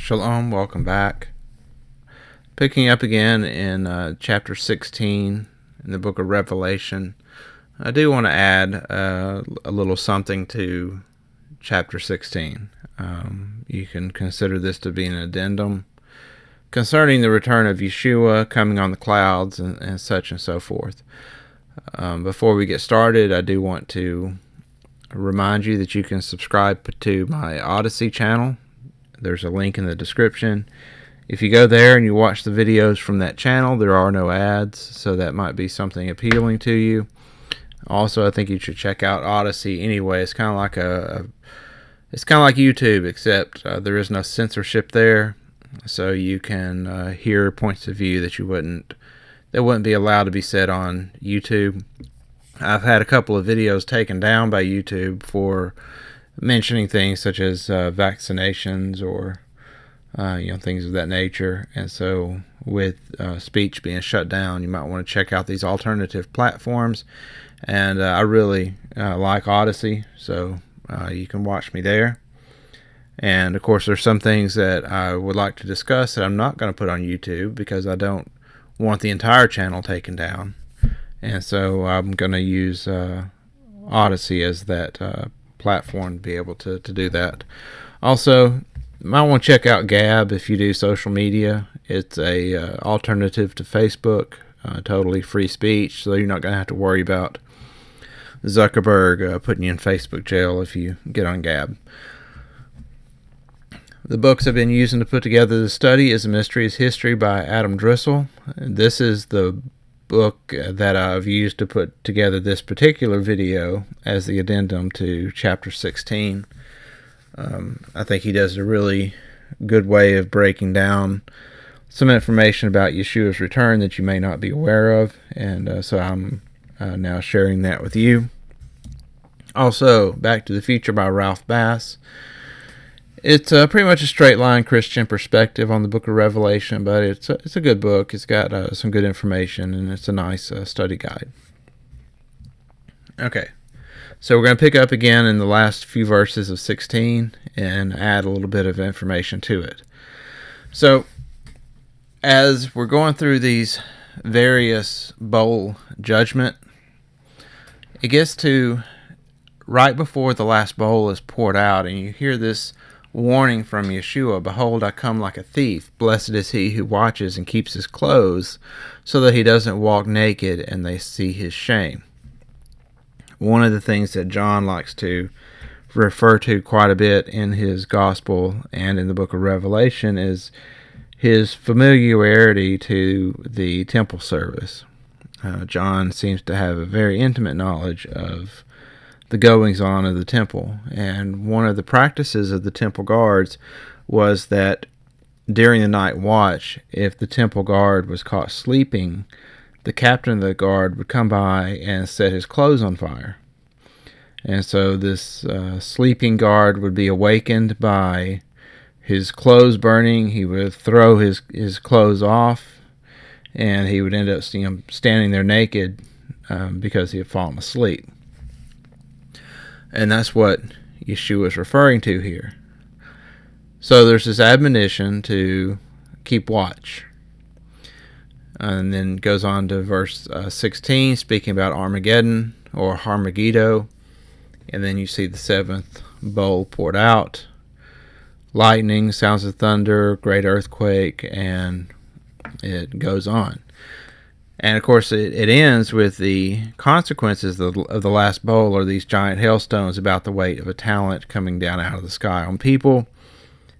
Shalom, welcome back. Picking up again in chapter 16 in the book of Revelation. I do want to add a little something to chapter 16. You can consider this to be an addendum concerning the return of Yeshua coming on the clouds and such and so forth. Before we get started, I do want to remind you that you can subscribe to my Odyssey channel. There's a link in the description. If you go there and you watch the videos from that channel, there are no ads, so that might be something appealing to you. Also, I think you should check out Odyssey anyway. It's kind of like YouTube, except there is no censorship there, so you can hear points of view that wouldn't be allowed to be said on YouTube. I've had a couple of videos taken down by YouTube for mentioning things such as vaccinations or things of that nature, and so with speech being shut down, you might want to check out these alternative platforms. And I really like Odyssey, so you can watch me there. And of course, there's some things that I would like to discuss that I'm not going to put on YouTube because I don't want the entire channel taken down, and so I'm going to use Odyssey as that platform to be able to do that. Also, you might want to check out Gab if you do social media. It's a alternative to Facebook, totally free speech, so you're not going to have to worry about Zuckerberg putting you in Facebook jail if you get on Gab. The books I've been using to put together the study is A Mystery's History by Adam Drissel. This is the book that I've used to put together this particular video as the addendum to chapter 16. I think he does a really good way of breaking down some information about Yeshua's return that you may not be aware of, and so I'm now sharing that with you. Also, Back to the Future by Ralph Bass. It's pretty much a straight line Christian perspective on the book of Revelation, but it's a good book. It's got some good information, and it's a nice study guide. Okay, so we're going to pick up again in the last few verses of 16 and add a little bit of information to it. So, as we're going through these various bowl judgment, it gets to right before the last bowl is poured out, and you hear this warning from Yeshua, "Behold, I come like a thief. Blessed is he who watches and keeps his clothes, so that he doesn't walk naked and they see his shame." One of the things that John likes to refer to quite a bit in his gospel and in the book of Revelation is his familiarity to the temple service. John seems to have a very intimate knowledge of the goings-on of the temple, and one of the practices of the temple guards was that during the night watch, if the temple guard was caught sleeping, the captain of the guard would come by and set his clothes on fire. And so this sleeping guard would be awakened by his clothes burning. He would throw his clothes off, and he would end up standing there naked because he had fallen asleep. And that's what Yeshua is referring to here. So there's this admonition to keep watch. And then goes on to verse 16, speaking about Armageddon or Harmageddo. And then you see the seventh bowl poured out. Lightning, sounds of thunder, great earthquake, and it goes on. And of course, it ends with the consequences of the last bowl, or these giant hailstones about the weight of a talent coming down out of the sky on people.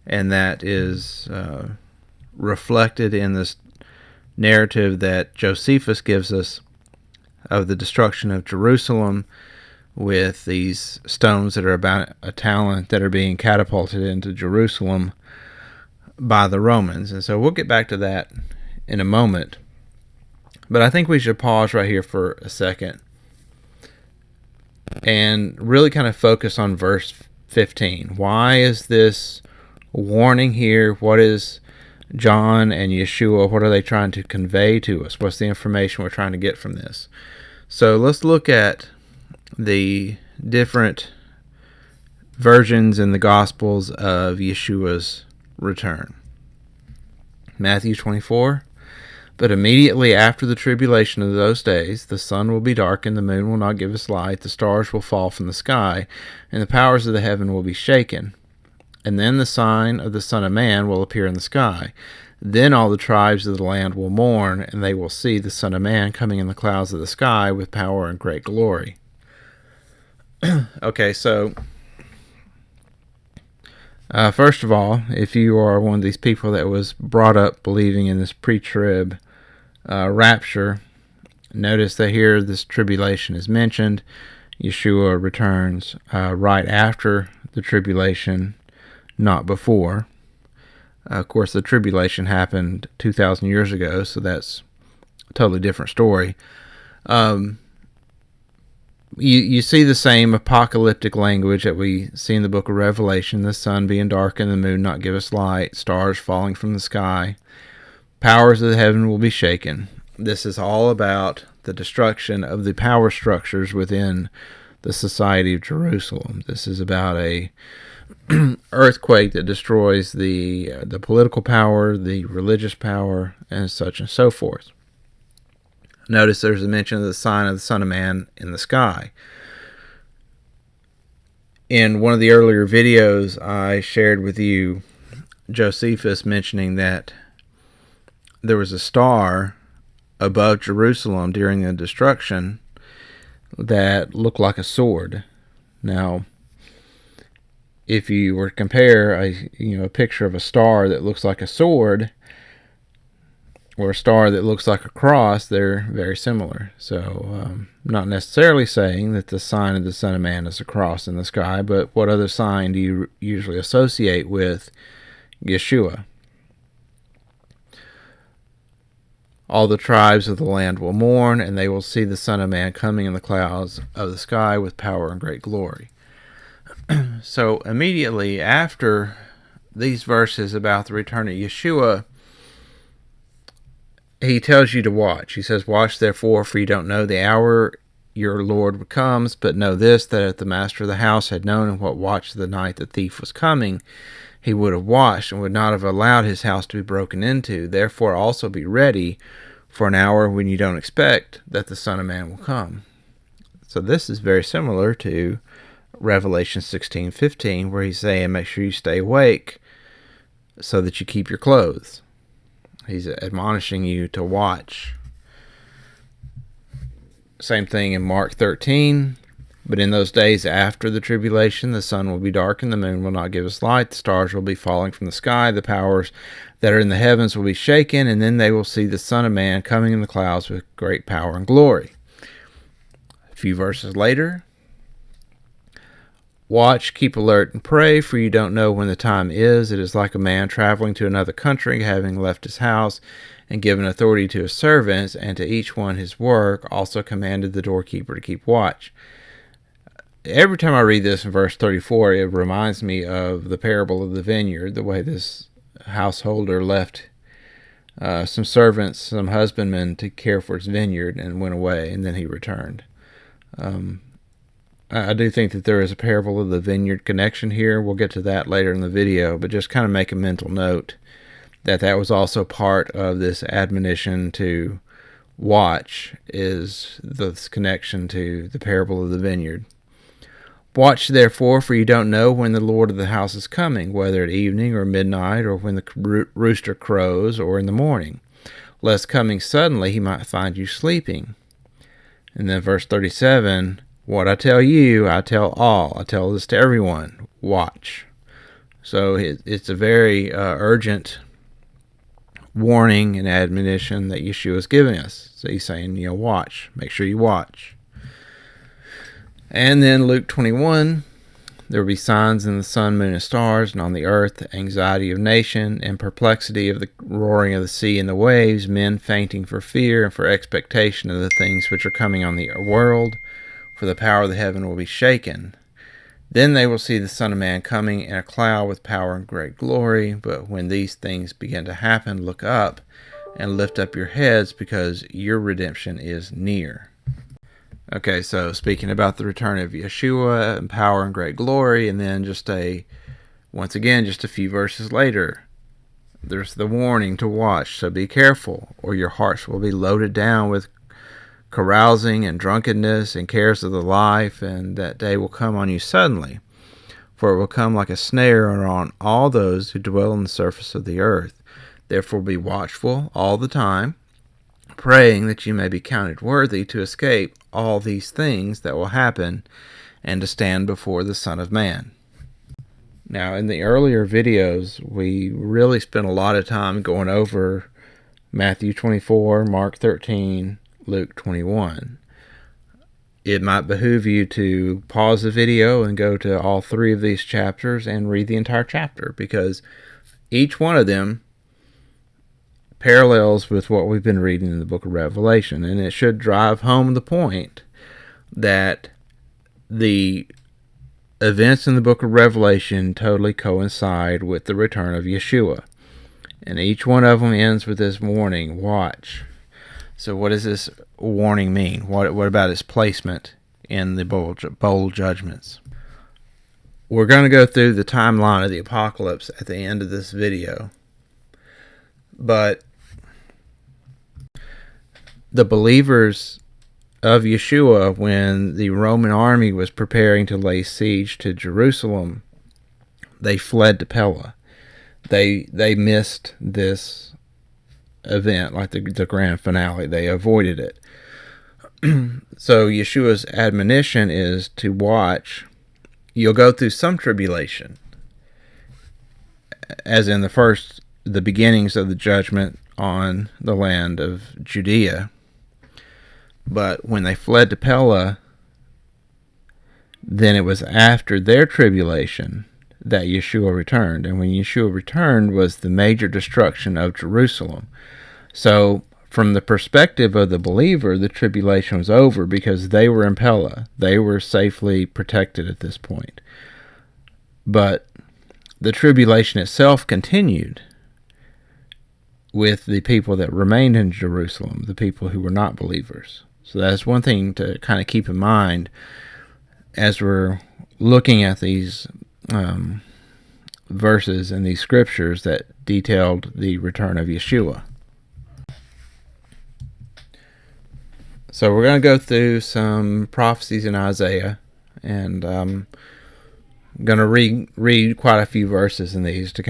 And that is reflected in this narrative that Josephus gives us of the destruction of Jerusalem, with these stones that are about a talent that are being catapulted into Jerusalem by the Romans. And so we'll get back to that in a moment. But I think we should pause right here for a second and really kind of focus on verse 15. Why is this warning here? What is John and Yeshua, what are they trying to convey to us? What's the information we're trying to get from this? So let's look at the different versions in the Gospels of Yeshua's return. Matthew 24. But immediately after the tribulation of those days, the sun will be darkened, the moon will not give its light, the stars will fall from the sky, and the powers of the heaven will be shaken. And then the sign of the Son of Man will appear in the sky. Then all the tribes of the land will mourn, and they will see the Son of Man coming in the clouds of the sky with power and great glory. Okay, so first of all, if you are one of these people that was brought up believing in this pre-trib rapture, notice that here this tribulation is mentioned. Yeshua returns right after the tribulation, not before. Of course, the tribulation happened 2,000 years ago, so that's a totally different story. You see the same apocalyptic language that we see in the book of Revelation, the sun being darkened, the moon not give us light, stars falling from the sky, powers of the heaven will be shaken. This is all about the destruction of the power structures within the society of Jerusalem. This is about a earthquake that destroys the political power, the religious power, and such and so forth. Notice there's a mention of the sign of the Son of Man in the sky. In one of the earlier videos, I shared with you Josephus mentioning that there was a star above Jerusalem during the destruction that looked like a sword. Now, if you were to compare a picture of a star that looks like a sword or a star that looks like a cross, they're very similar. So, not necessarily saying that the sign of the Son of Man is a cross in the sky, but what other sign do you usually associate with Yeshua? All the tribes of the land will mourn, and they will see the Son of Man coming in the clouds of the sky with power and great glory. So, immediately after these verses about the return of Yeshua, he tells you to watch. He says, "Watch therefore, for you don't know the hour your Lord comes, but know this, that if the master of the house had known in what watch of the night the thief was coming, he would have watched and would not have allowed his house to be broken into. Therefore also be ready for an hour when you don't expect that the Son of Man will come." So this is very similar to Revelation 16:15, where he's saying, make sure you stay awake so that you keep your clothes. He's admonishing you to watch. Same thing in Mark 13. But in those days after the tribulation, the sun will be darkened, the moon will not give us light, the stars will be falling from the sky, the powers that are in the heavens will be shaken, and then they will see the Son of Man coming in the clouds with great power and glory. A few verses later, watch, keep alert, and pray, for you don't know when the time is. It is like a man traveling to another country, having left his house, and given authority to his servants, and to each one his work, also commanded the doorkeeper to keep watch. Every time I read this in verse 34, it reminds me of the parable of the vineyard, the way this householder left some servants, some husbandmen to care for his vineyard and went away, and then he returned. I do think that there is a parable of the vineyard connection here. We'll get to that later in the video, but just kind of make a mental note that that was also part of this admonition to watch, is this connection to the parable of the vineyard. Watch therefore, for you don't know when the Lord of the house is coming, whether at evening or midnight, or when the rooster crows, or in the morning, lest coming suddenly he might find you sleeping. And then verse 37, what I tell you, I tell all. I tell this to everyone. Watch. So it's a very urgent warning and admonition that Yeshua is giving us. So he's saying, watch. Make sure you watch. And then Luke 21, there will be signs in the sun, moon, and stars, and on the earth, the anxiety of nation, and perplexity of the roaring of the sea and the waves, men fainting for fear and for expectation of the things which are coming on the world, for the power of the heaven will be shaken. Then they will see the Son of Man coming in a cloud with power and great glory. But when these things begin to happen, look up and lift up your heads, because your redemption is near. Okay, so speaking about the return of Yeshua and power and great glory, and then just a Once again, just a few verses later, there's the warning to watch, so be careful, or your hearts will be loaded down with carousing and drunkenness and cares of the life, and that day will come on you suddenly, for it will come like a snare on all those who dwell on the surface of the earth. Therefore be watchful all the time, praying that you may be counted worthy to escape all these things that will happen and to stand before the Son of Man. Now, in the earlier videos, we really spent a lot of time going over Matthew 24, Mark 13, Luke 21. It might behoove you to pause the video and go to all three of these chapters and read the entire chapter, because each one of them parallels with what we've been reading in the book of Revelation, and it should drive home the point that the events in the book of Revelation totally coincide with the return of Yeshua. And each one of them ends with this warning, watch. So what does this warning mean? What about its placement in the bowl judgments? We're going to go through the timeline of the apocalypse at the end of this video. But the believers of Yeshua, when the Roman army was preparing to lay siege to Jerusalem, they fled to Pella. They missed this event, like the grand finale. They avoided it. So Yeshua's admonition is to watch. You'll go through some tribulation, as in the beginnings of the judgment on the land of Judea. But when they fled to Pella, then it was after their tribulation that Yeshua returned. And when Yeshua returned was the major destruction of Jerusalem. So from the perspective of the believer, the tribulation was over because they were in Pella. They were safely protected at this point. But the tribulation itself continued with the people that remained in Jerusalem, the people who were not believers. So that's one thing to kind of keep in mind as we're looking at these verses and these scriptures that detailed the return of Yeshua. So we're going to go through some prophecies in Isaiah, and I'm going to read quite a few verses in these to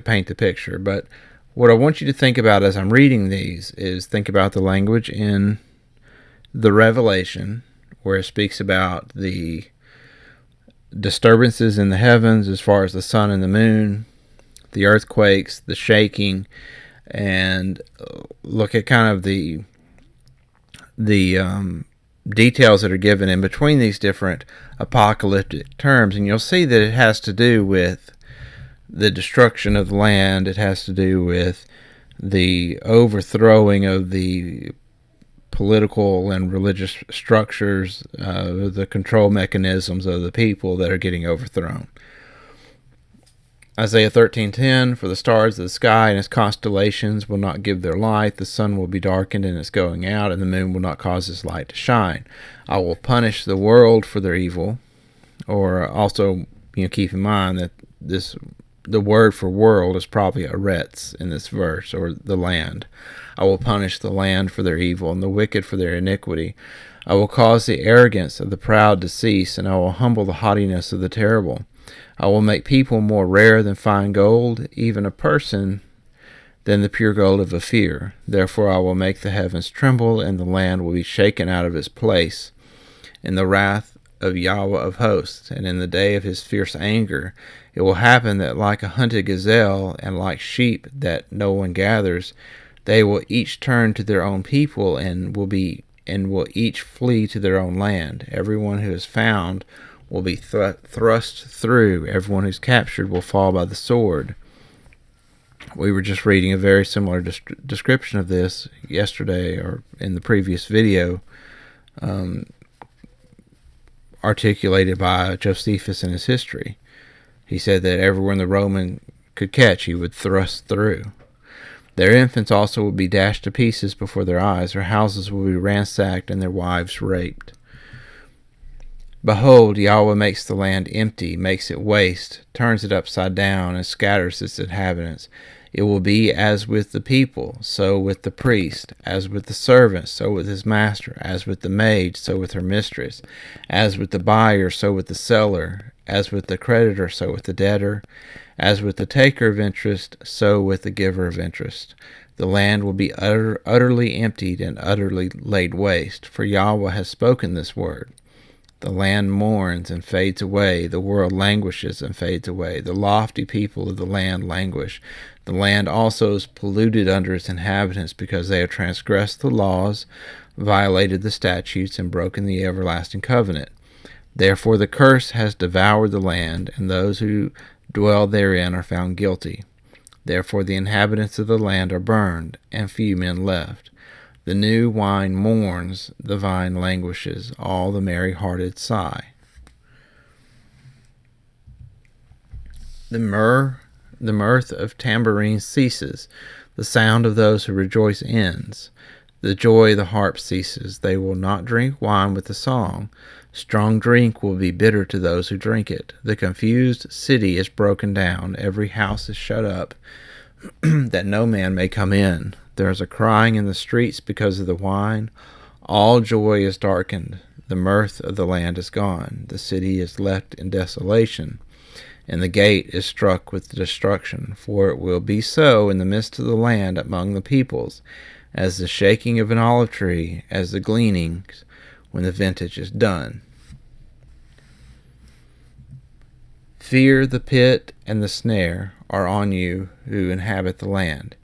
paint the picture. But what I want you to think about as I'm reading these is think about the language in the Revelation, where it speaks about the disturbances in the heavens as far as the sun and the moon, the earthquakes, the shaking, and look at kind of the details that are given in between these different apocalyptic terms. And you'll see that it has to do with the destruction of the land. It has to do with the overthrowing of the political and religious structures, the control mechanisms of the people that are getting overthrown. Isaiah 13:10, for the stars of the sky and its constellations will not give their light, the sun will be darkened in its going out, and the moon will not cause its light to shine. I will punish the world for their evil. Or also, keep in mind that the word for world is probably aretz in this verse, or the land. I will punish the land for their evil, and the wicked for their iniquity. I will cause the arrogance of the proud to cease, and I will humble the haughtiness of the terrible. I will make people more rare than fine gold, even a person than the pure gold of Ophir. Therefore I will make the heavens tremble, and the land will be shaken out of its place in the wrath of Yahweh of hosts, and in the day of his fierce anger. It will happen that like a hunted gazelle, and like sheep that no one gathers, they will each turn to their own people, and will each flee to their own land. Everyone who is found will be thrust through. Everyone who's captured will fall by the sword. We were just reading a very similar description of this yesterday, or in the previous video, articulated by Josephus in his history. He said that everyone the Roman could catch, he would thrust through. Their infants also will be dashed to pieces before their eyes. Their houses will be ransacked and their wives raped. Behold, Yahweh makes the land empty, makes it waste, turns it upside down, and scatters its inhabitants. It will be as with the people, so with the priest, as with the servant, so with his master, as with the maid, so with her mistress, as with the buyer, so with the seller, as with the creditor, so with the debtor, as with the taker of interest, so with the giver of interest. The land will be utterly emptied and utterly laid waste, for Yahweh has spoken this word. The land mourns and fades away. The world languishes and fades away. The lofty people of the land languish. The land also is polluted under its inhabitants, because they have transgressed the laws, violated the statutes, and broken the everlasting covenant. Therefore the curse has devoured the land, and those who dwell therein are found guilty. Therefore the inhabitants of the land are burned, and few men left. The new wine mourns, the vine languishes, all the merry-hearted sigh. The mirth of tambourines ceases, the sound of those who rejoice ends. The joy of the harp ceases, they will not drink wine with the song. Strong drink will be bitter to those who drink it. The confused city is broken down, every house is shut up, that no man may come in. There is a crying in the streets because of the wine. All joy is darkened. The mirth of the land is gone. The city is left in desolation, and the gate is struck with destruction. For it will be so in the midst of the land among the peoples, as the shaking of an olive tree, as the gleanings when the vintage is done. Fear the pit and the snare are on you who inhabit the land.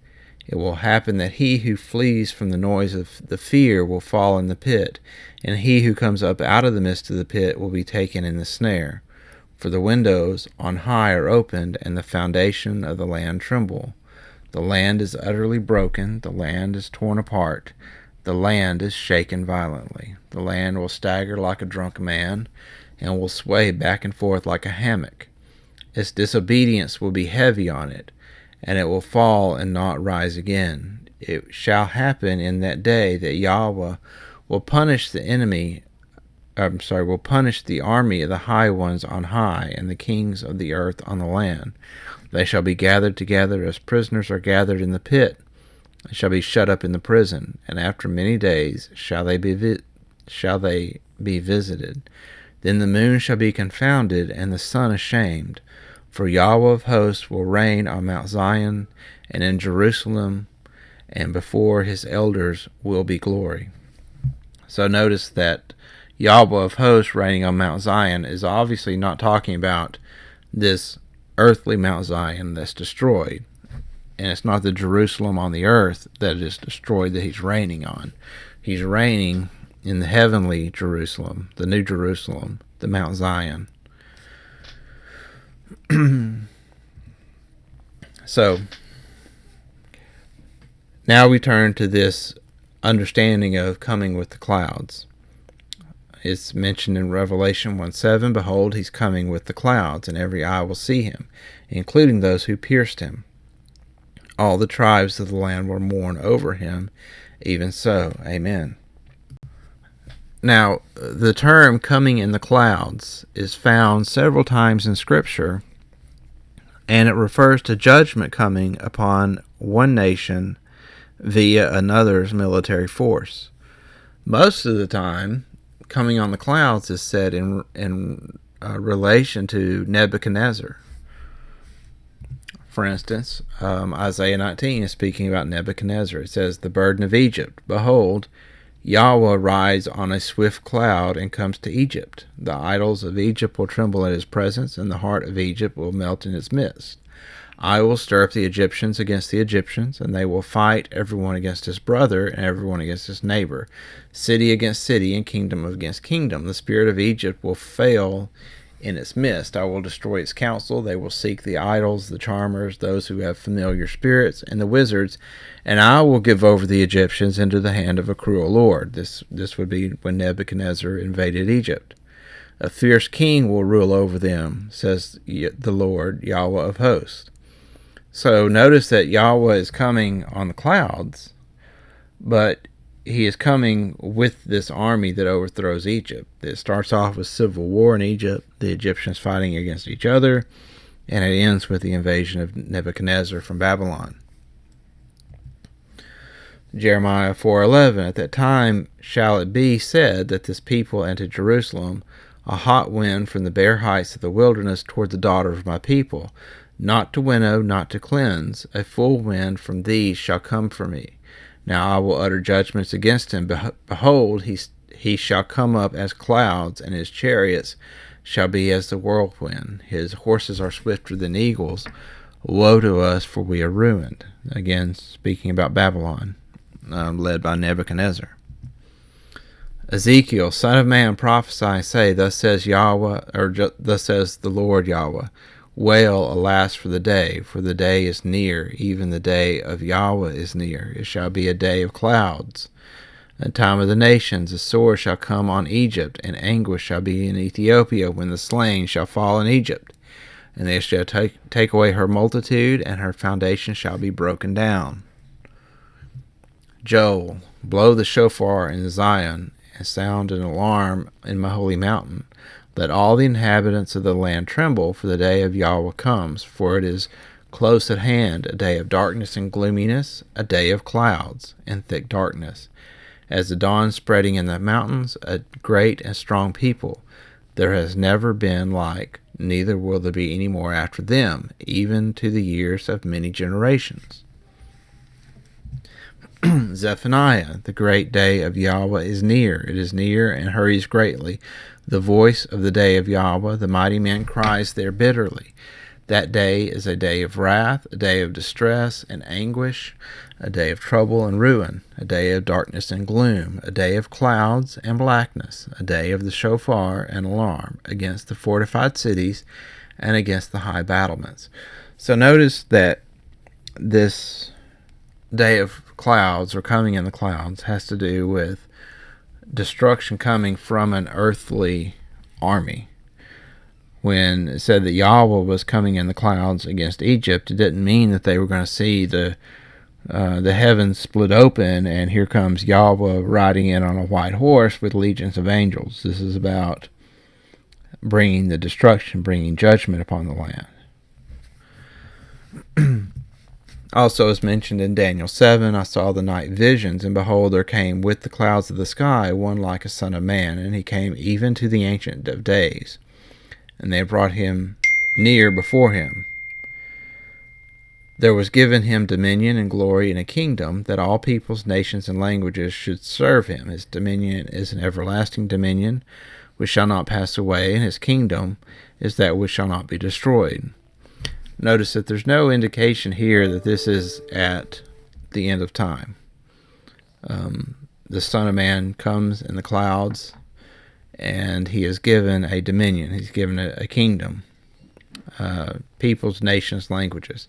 It will happen that he who flees from the noise of the fear will fall in the pit, and he who comes up out of the midst of the pit will be taken in the snare. For the windows on high are opened, and the foundation of the land tremble. The land is utterly broken, the land is torn apart, the land is shaken violently. The land will stagger like a drunk man, and will sway back and forth like a hammock. Its disobedience will be heavy on it, and it will fall and not rise again. It shall happen in that day that Yahweh will punish the army of the high ones on high, and the kings of the earth on the land. They shall be gathered together as prisoners are gathered in the pit, and shall be shut up in the prison, and after many days shall they be visited. Then the moon shall be confounded, and the sun ashamed. For Yahweh of hosts will reign on Mount Zion and in Jerusalem, and before his elders will be glory. So notice that Yahweh of hosts reigning on Mount Zion is obviously not talking about this earthly Mount Zion that's destroyed. And it's not the Jerusalem on the earth that is destroyed that he's reigning on. He's reigning in the heavenly Jerusalem, the new Jerusalem, the Mount Zion. So, now we turn to this understanding of coming with the clouds. It's mentioned in Revelation 1:7, behold, he's coming with the clouds, and every eye will see him, including those who pierced him. All the tribes of the land will mourn over him, even so. Amen. Now, the term coming in the clouds is found several times in Scripture, and it refers to judgment coming upon one nation via another's military force. Most of the time, coming on the clouds is said in relation to Nebuchadnezzar. For instance, Isaiah 19 is speaking about Nebuchadnezzar. It says, the burden of Egypt. Behold, Yahweh rides on a swift cloud and comes to Egypt. The idols of Egypt will tremble at his presence, and the heart of Egypt will melt in its midst. I will stir up the Egyptians against the Egyptians, and they will fight everyone against his brother, and everyone against his neighbor, city against city, and kingdom against kingdom. The spirit of Egypt will fail in its midst. I will destroy its counsel. They will seek the idols, the charmers, those who have familiar spirits, and the wizards, and I will give over the Egyptians into the hand of a cruel lord. This would be when Nebuchadnezzar invaded Egypt. A fierce king will rule over them, says the Lord, Yahweh of hosts. So notice that Yahweh is coming on the clouds, but he is coming with this army that overthrows Egypt. It starts off with civil war in Egypt, the Egyptians fighting against each other, and it ends with the invasion of Nebuchadnezzar from Babylon. Jeremiah 4:11, at that time shall it be said that this people entered Jerusalem, a hot wind from the bare heights of the wilderness toward the daughter of my people, not to winnow, not to cleanse, a full wind from these shall come for me. Now I will utter judgments against him. Behold, he shall come up as clouds, and his chariots shall be as the whirlwind. His horses are swifter than eagles. Woe to us, for we are ruined. Again, speaking about Babylon, led by Nebuchadnezzar. Ezekiel, son of man, prophesy and say, thus says Yahweh, thus says the Lord Yahweh. Wail, alas, for the day is near, even the day of Yahweh is near. It shall be a day of clouds. In the time of the nations, a sword shall come on Egypt, and anguish shall be in Ethiopia, when the slain shall fall in Egypt. And they shall take away her multitude, and her foundation shall be broken down. Joel, blow the shofar in Zion, and sound an alarm in my holy mountain. Let all the inhabitants of the land tremble, for the day of Yahweh comes, for it is close at hand, a day of darkness and gloominess, a day of clouds and thick darkness. As the dawn spreading in the mountains, a great and strong people. There has never been like, neither will there be any more after them, even to the years of many generations. Zephaniah, the great day of Yahweh is near. It is near and hurries greatly. The voice of the day of Yahweh, the mighty man cries there bitterly. That day is a day of wrath, a day of distress and anguish, a day of trouble and ruin, a day of darkness and gloom, a day of clouds and blackness, a day of the shofar and alarm against the fortified cities and against the high battlements. So notice that this day of clouds, or coming in the clouds, has to do with destruction coming from an earthly army. When it said that Yahweh was coming in the clouds against Egypt, it didn't mean that they were going to see the heavens split open and here comes Yahweh riding in on a white horse with legions of angels. This is about bringing the destruction, bringing judgment upon the land. Also, as mentioned in Daniel 7, I saw the night visions, and behold, there came with the clouds of the sky one like a son of man, and he came even to the Ancient of Days. And they brought him near before him. There was given him dominion and glory and a kingdom, that all peoples, nations, and languages should serve him. His dominion is an everlasting dominion, which shall not pass away, and his kingdom is that which shall not be destroyed. Notice that there's no indication here that this is at the end of time. The Son of Man comes in the clouds, and he is given a dominion. He's given a kingdom, peoples, nations, languages.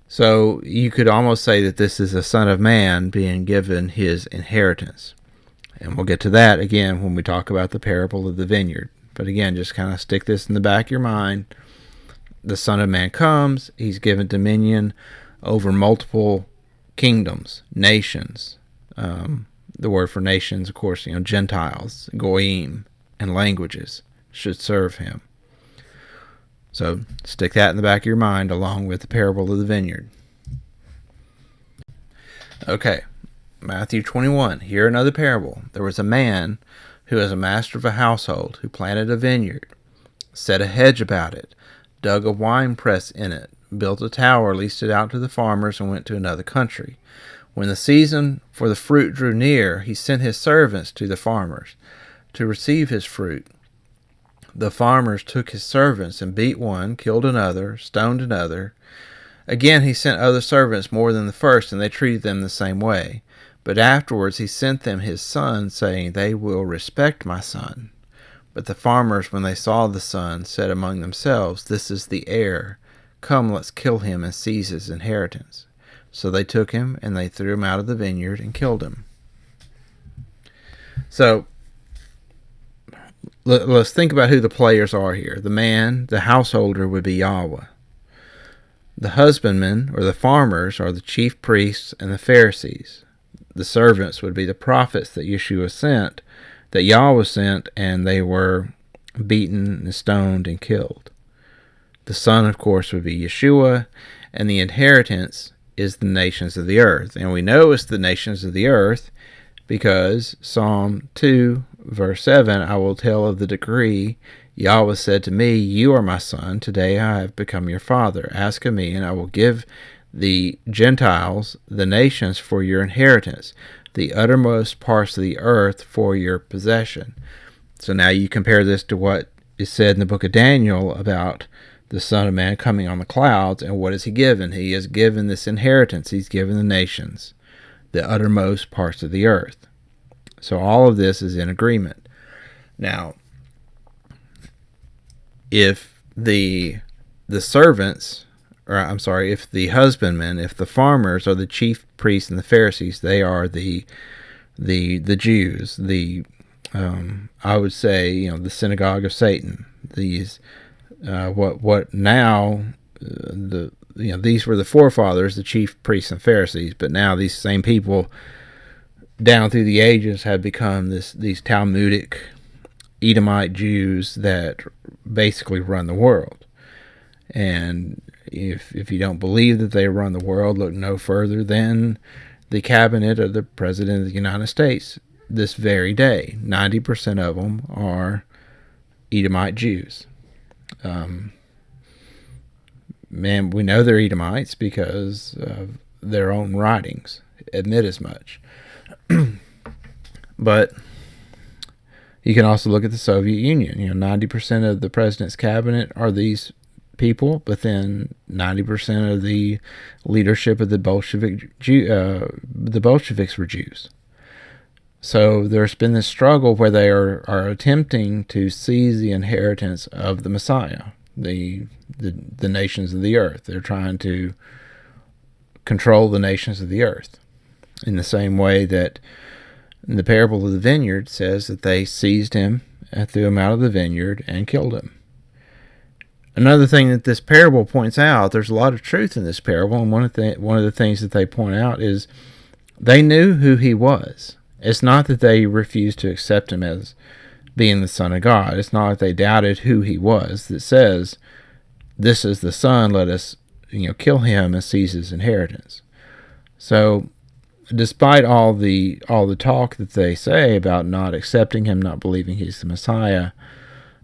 So you could almost say that this is a Son of Man being given his inheritance. And we'll get to that again when we talk about the parable of the vineyard. But again, just kind of stick this in the back of your mind. The Son of Man comes, he's given dominion over multiple kingdoms, nations. The word for nations, of course, Gentiles, goyim, and languages should serve him. So stick that in the back of your mind along with the parable of the vineyard. Okay, Matthew 21. Here another parable. There was a man who was a master of a household who planted a vineyard, set a hedge about it, dug a wine press in it, built a tower, leased it out to the farmers, and went to another country. When the season for the fruit drew near, he sent his servants to the farmers to receive his fruit. The farmers took his servants and beat one, killed another, stoned another. Again he sent other servants more than the first, and they treated them the same way. But afterwards he sent them his son, saying, they will respect my son. But the farmers, when they saw the son, said among themselves, this is the heir. Come, let's kill him and seize his inheritance. So they took him, and they threw him out of the vineyard and killed him. So let's think about who the players are here. The man, the householder, would be Yahweh. The husbandmen, or the farmers, are the chief priests and the Pharisees. the servants would be the prophets that Yeshua sent, that Yahweh sent, and they were beaten and stoned and killed. The son, of course, would be Yeshua, and the inheritance is the nations of the earth. And we know it's the nations of the earth because Psalm 2, verse 7, I will tell of the decree. Yahweh said to me, you are my son. Today I have become your father. Ask of me, and I will give the Gentiles, the nations, for your inheritance, the uttermost parts of the earth for your possession. So now you compare this to what is said in the book of Daniel about the Son of Man coming on the clouds, and what is he given? He is given this inheritance. He's given the nations, the uttermost parts of the earth. So all of this is in agreement. Now, if the servants, if the husbandmen, if the farmers are the chief priests and the Pharisees, they are the Jews, I would say, the synagogue of Satan. These what now these were the forefathers, the chief priests and Pharisees, but now these same people down through the ages have become these Talmudic Edomite Jews that basically run the world. And if you don't believe that they run the world, look no further than the cabinet of the President of the United States this very day. 90% of them are Edomite Jews. Man, we know they're Edomites because of their own writings admit as much. But you can also look at the Soviet Union. 90% of the president's cabinet are these people, but then 90% of the leadership of the Bolsheviks were Jews. So there's been this struggle where they are attempting to seize the inheritance of the Messiah, the nations of the earth. They're trying to control the nations of the earth in the same way that the parable of the vineyard says that they seized him and threw him out of the vineyard and killed him. Another thing that this parable points out, there's a lot of truth in this parable, and one of the things that they point out is they knew who he was. It's not that they refused to accept him as being the Son of God. It's not that they doubted who he was. That says, this is the Son, let us kill him and seize his inheritance. So despite all the talk that they say about not accepting him, not believing he's the Messiah,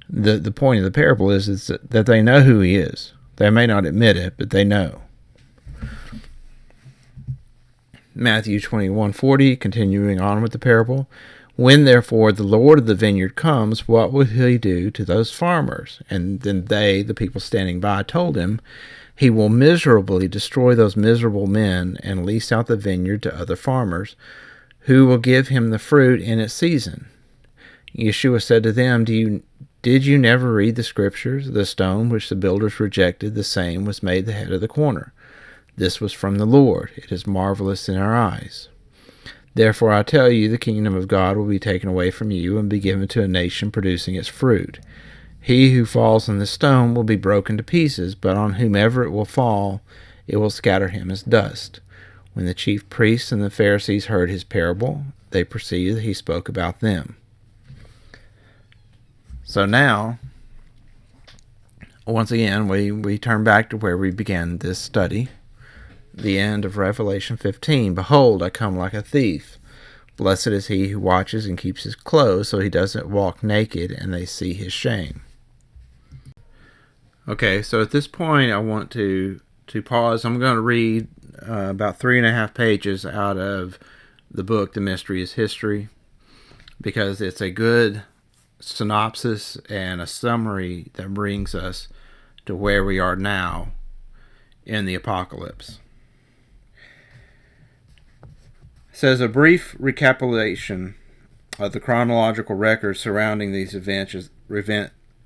the point of the parable is that they know who he is. They may not admit it, but they know. Matthew 21:40, continuing on with the parable. When therefore the Lord of the vineyard comes, what will he do to those farmers? And then they, the people standing by, told him, he will miserably destroy those miserable men and lease out the vineyard to other farmers, who will give him the fruit in its season. Yeshua said to them, Did you never read the scriptures? The stone which the builders rejected, the same was made the head of the corner. This was from the Lord. It is marvelous in our eyes. Therefore I tell you, the kingdom of God will be taken away from you and be given to a nation producing its fruit. He who falls on the stone will be broken to pieces, but on whomever it will fall, it will scatter him as dust. When the chief priests and the Pharisees heard his parable, they perceived that he spoke about them. So now, once again, we turn back to where we began this study. The end of Revelation 15. Behold, I come like a thief. Blessed is he who watches and keeps his clothes, so he doesn't walk naked and they see his shame. Okay, so at this point I want to pause. I'm going to read about 3.5 pages out of the book, The Mystery is History, because it's a good synopsis and a summary that brings us to where we are now in the apocalypse. It says, a brief recapitulation of the chronological record surrounding these events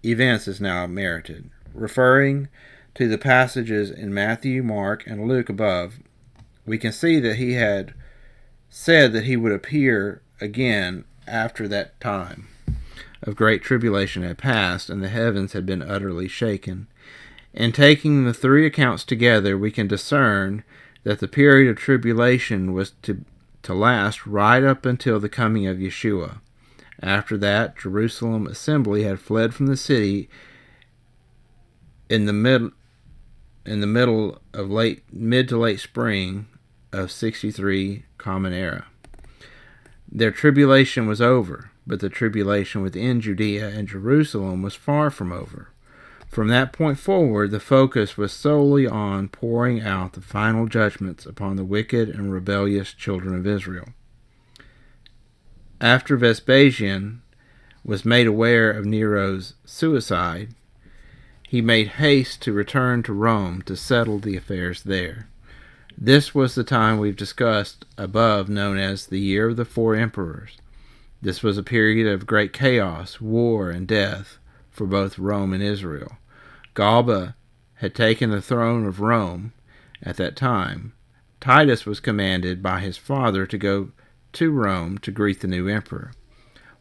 is now merited. Referring to the passages in Matthew, Mark, and Luke above, we can see that he had said that he would appear again after that time of great tribulation had passed and the heavens had been utterly shaken. In taking the three accounts together, we can discern that the period of tribulation was to to last right up until the coming of Yeshua. After that, Jerusalem assembly had fled from the city in the middle of mid to late spring of 63 Common Era. Their tribulation was over, but the tribulation within Judea and Jerusalem was far from over. From that point forward, the focus was solely on pouring out the final judgments upon the wicked and rebellious children of Israel. After Vespasian was made aware of Nero's suicide, he made haste to return to Rome to settle the affairs there. This was the time we've discussed above, known as the Year of the Four Emperors. This was a period of great chaos, war, and death for both Rome and Israel. Galba had taken the throne of Rome at that time. Titus was commanded by his father to go to Rome to greet the new emperor.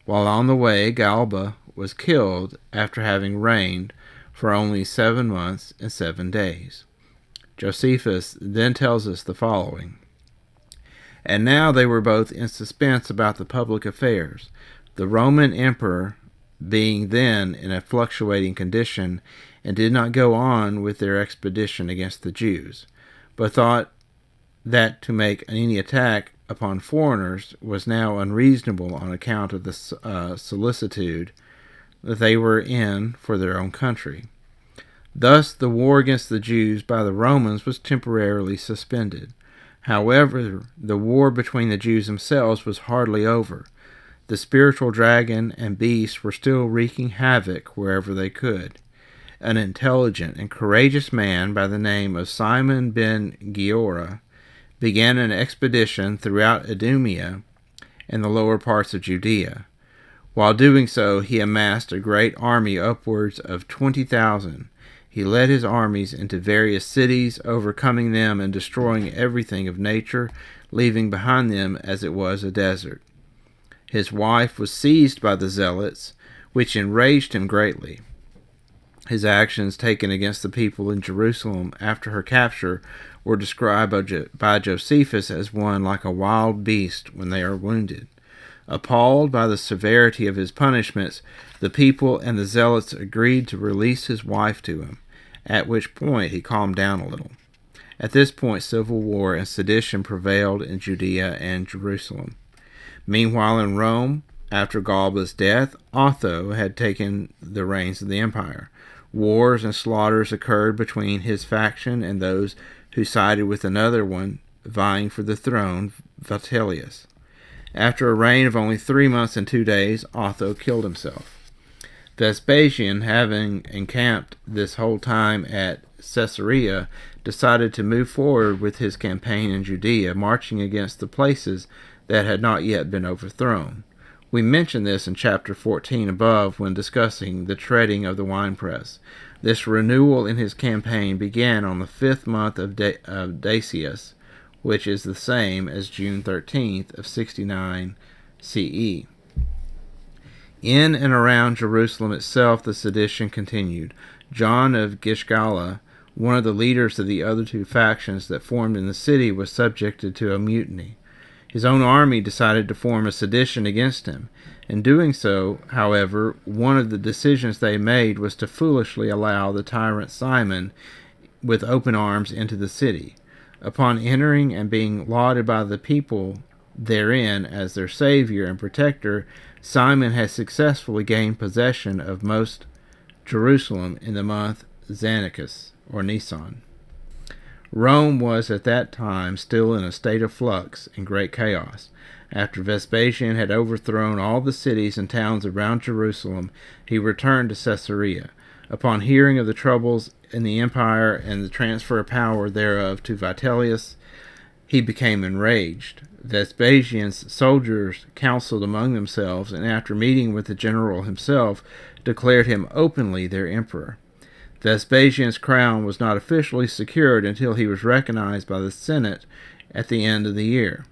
While on the way, Galba was killed after having reigned for only 7 months and 7 days. Josephus then tells us the following: "And now they were both in suspense about the public affairs, the Roman emperor being then in a fluctuating condition, and did not go on with their expedition against the Jews, but thought that to make any attack upon foreigners was now unreasonable on account of the solicitude that they were in for their own country. Thus the war against the Jews by the Romans was temporarily suspended. However, the war between the Jews themselves was hardly over. The spiritual dragon and beast were still wreaking havoc wherever they could. An intelligent and courageous man by the name of Simon ben Giora began an expedition throughout Idumea and the lower parts of Judea. While doing so, he amassed a great army upwards of 20,000. He led his armies into various cities, overcoming them and destroying everything of nature, leaving behind them as it was a desert. His wife was seized by the zealots, which enraged him greatly. His actions taken against the people in Jerusalem after her capture were described by Josephus as one like a wild beast when they are wounded. Appalled by the severity of his punishments, the people and the zealots agreed to release his wife to him, at which point he calmed down a little. At this point, civil war and sedition prevailed in Judea and Jerusalem. Meanwhile, in Rome, after Galba's death, Otho had taken the reins of the empire. Wars and slaughters occurred between his faction and those who sided with another one vying for the throne, Vitellius. After a reign of only 3 months and 2 days, Otho killed himself. Vespasian, having encamped this whole time at Caesarea, decided to move forward with his campaign in Judea, marching against the places that had not yet been overthrown. We mentioned this in chapter 14 above when discussing the treading of the winepress. This renewal in his campaign began on the 5th month of Decius, which is the same as June 13th of 69 CE. In and around Jerusalem itself, the sedition continued. John of Gishgala, one of the leaders of the other two factions that formed in the city, was subjected to a mutiny. His own army decided to form a sedition against him. In doing so, however, one of the decisions they made was to foolishly allow the tyrant Simon with open arms into the city. Upon entering and being lauded by the people therein as their savior and protector, Simon had successfully gained possession of most Jerusalem in the month Xanthicus, or Nisan. Rome was at that time still in a state of flux and great chaos. After Vespasian had overthrown all the cities and towns around Jerusalem, he returned to Caesarea. Upon hearing of the troubles in the empire and the transfer of power thereof to Vitellius, he became enraged. Vespasian's soldiers counseled among themselves, and after meeting with the general himself, declared him openly their emperor. Vespasian's crown was not officially secured until he was recognized by the Senate at the end of the year,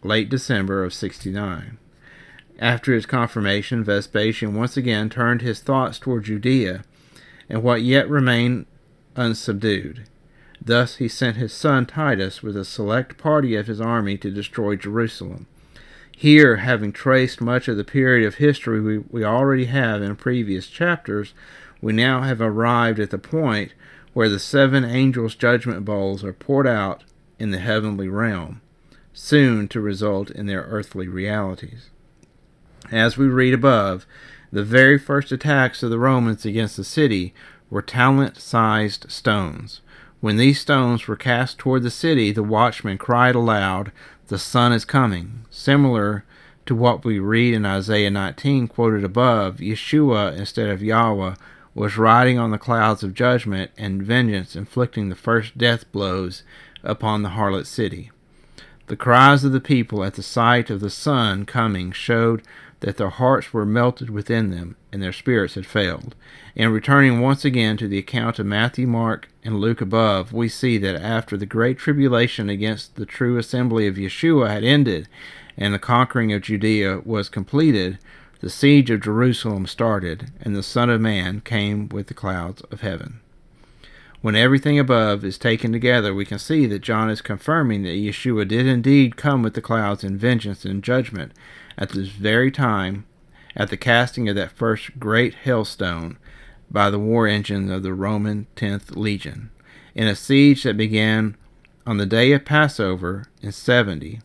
late December of 69. After his confirmation, Vespasian once again turned his thoughts toward Judea and what yet remained unsubdued. Thus he sent his son Titus with a select party of his army to destroy Jerusalem. Here, having traced much of the period of history we already have in previous chapters, we now have arrived at the point where the 7 angels' judgment bowls are poured out in the heavenly realm, soon to result in their earthly realities. As we read above, the very first attacks of the Romans against the city were talent-sized stones. When these stones were cast toward the city, the watchmen cried aloud, "The sun is coming." Similar to what we read in Isaiah 19 quoted above, Yeshua, instead of Yahweh, was riding on the clouds of judgment and vengeance, inflicting the first death blows upon the harlot city. The cries of the people at the sight of the sun coming showed that their hearts were melted within them, and their spirits had failed. And returning once again to the account of Matthew, Mark, and Luke above, we see that after the great tribulation against the true assembly of Yeshua had ended, and the conquering of Judea was completed, the siege of Jerusalem started, and the Son of Man came with the clouds of heaven. When everything above is taken together, we can see that John is confirming that Yeshua did indeed come with the clouds in vengeance and judgment at this very time, at the casting of that first great hailstone by the war engine of the Roman 10th Legion, in a siege that began on the day of Passover in 70.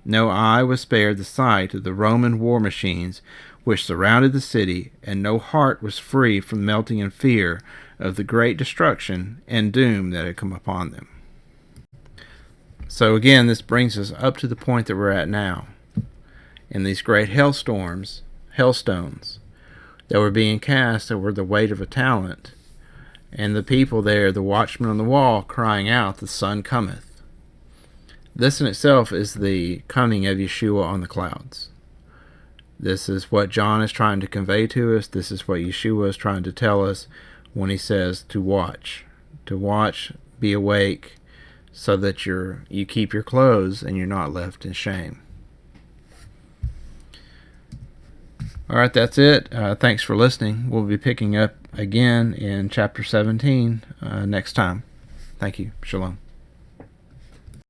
No eye was spared the sight of the Roman war machines which surrounded the city, and no heart was free from melting in fear of the great destruction and doom that had come upon them. So again, this brings us up to the point that we're at now. In these great hailstones that were being cast that were the weight of a talent, and the people there, the watchmen on the wall, crying out, "The sun cometh." This in itself is the coming of Yeshua on the clouds. This is what John is trying to convey to us. This is what Yeshua is trying to tell us when he says to watch, be awake, so that you keep your clothes and you're not left in shame. All right, that's it. Thanks for listening. We'll be picking up again in chapter 17 next time. Thank you. Shalom.